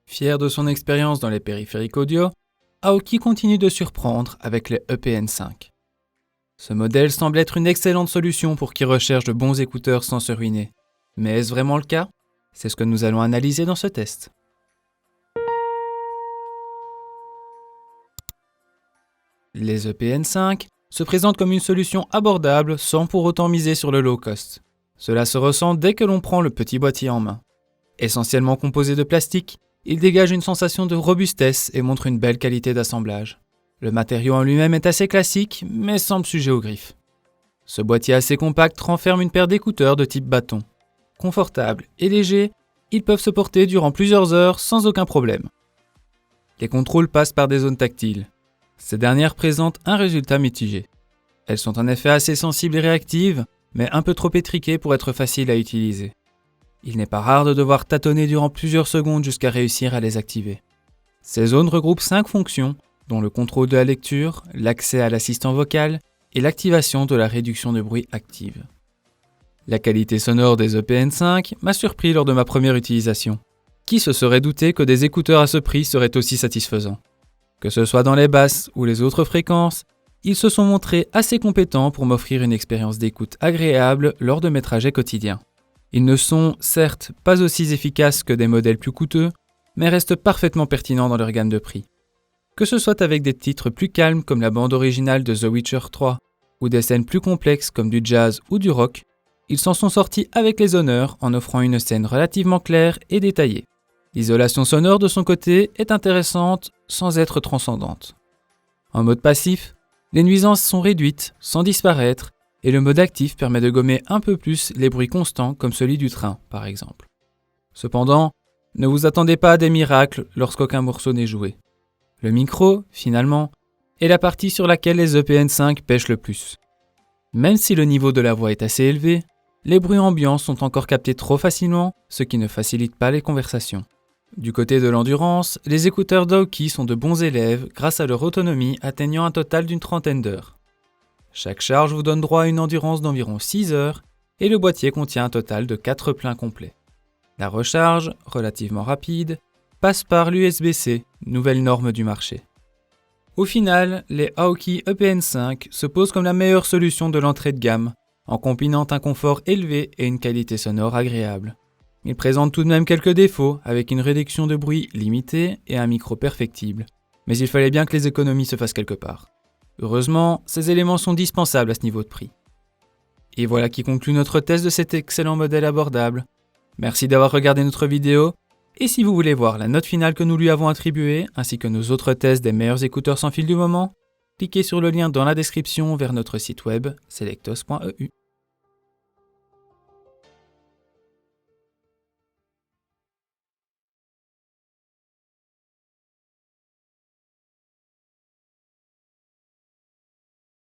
Fier de son expérience dans les périphériques audio, Aoki continue de surprendre avec les EPN5. Ce modèle semble être une excellente solution pour qui recherche de bons écouteurs sans se ruiner. Mais est-ce vraiment le cas ? C'est ce que nous allons analyser dans ce test. Les EPN5 se présentent comme une solution abordable sans pour autant miser sur le low cost. Cela se ressent dès que l'on prend le petit boîtier en main. Essentiellement composé de plastique, il dégage une sensation de robustesse et montre une belle qualité d'assemblage. Le matériau en lui-même est assez classique, mais semble sujet aux griffes. Ce boîtier assez compact renferme une paire d'écouteurs de type bâton. Confortables et légers, ils peuvent se porter durant plusieurs heures sans aucun problème. Les contrôles passent par des zones tactiles. Ces dernières présentent un résultat mitigé. Elles sont en effet assez sensibles et réactives, mais un peu trop étriquées pour être faciles à utiliser. Il n'est pas rare de devoir tâtonner durant plusieurs secondes jusqu'à réussir à les activer. Ces zones regroupent 5 fonctions, dont le contrôle de la lecture, l'accès à l'assistant vocal et l'activation de la réduction de bruit active. La qualité sonore des EPN5 m'a surpris lors de ma première utilisation. Qui se serait douté que des écouteurs à ce prix seraient aussi satisfaisants ? Que ce soit dans les basses ou les autres fréquences, ils se sont montrés assez compétents pour m'offrir une expérience d'écoute agréable lors de mes trajets quotidiens. Ils ne sont, certes, pas aussi efficaces que des modèles plus coûteux, mais restent parfaitement pertinents dans leur gamme de prix. Que ce soit avec des titres plus calmes comme la bande originale de The Witcher 3, ou des scènes plus complexes comme du jazz ou du rock, ils s'en sont sortis avec les honneurs en offrant une scène relativement claire et détaillée. L'isolation sonore de son côté est intéressante sans être transcendante. En mode passif, les nuisances sont réduites sans disparaître et le mode actif permet de gommer un peu plus les bruits constants comme celui du train par exemple. Cependant, ne vous attendez pas à des miracles lorsqu'aucun morceau n'est joué. Le micro, finalement, est la partie sur laquelle les EPN5 pêchent le plus. Même si le niveau de la voix est assez élevé, les bruits ambiants sont encore captés trop facilement, ce qui ne facilite pas les conversations. Du côté de l'endurance, les écouteurs d'Aoki sont de bons élèves grâce à leur autonomie atteignant un total d'une 30aine d'heures. Chaque charge vous donne droit à une endurance d'environ 6 heures et le boîtier contient un total de 4 pleins complets. La recharge, relativement rapide, passe par l'USB-C, nouvelle norme du marché. Au final, les Aoki EPN5 se posent comme la meilleure solution de l'entrée de gamme, en combinant un confort élevé et une qualité sonore agréable. Ils présentent tout de même quelques défauts, avec une réduction de bruit limitée et un micro perfectible, mais il fallait bien que les économies se fassent quelque part. Heureusement, ces éléments sont dispensables à ce niveau de prix. Et voilà qui conclut notre test de cet excellent modèle abordable. Merci d'avoir regardé notre vidéo, et si vous voulez voir la note finale que nous lui avons attribuée, ainsi que nos autres tests des meilleurs écouteurs sans fil du moment, cliquez sur le lien dans la description vers notre site web selectos.eu.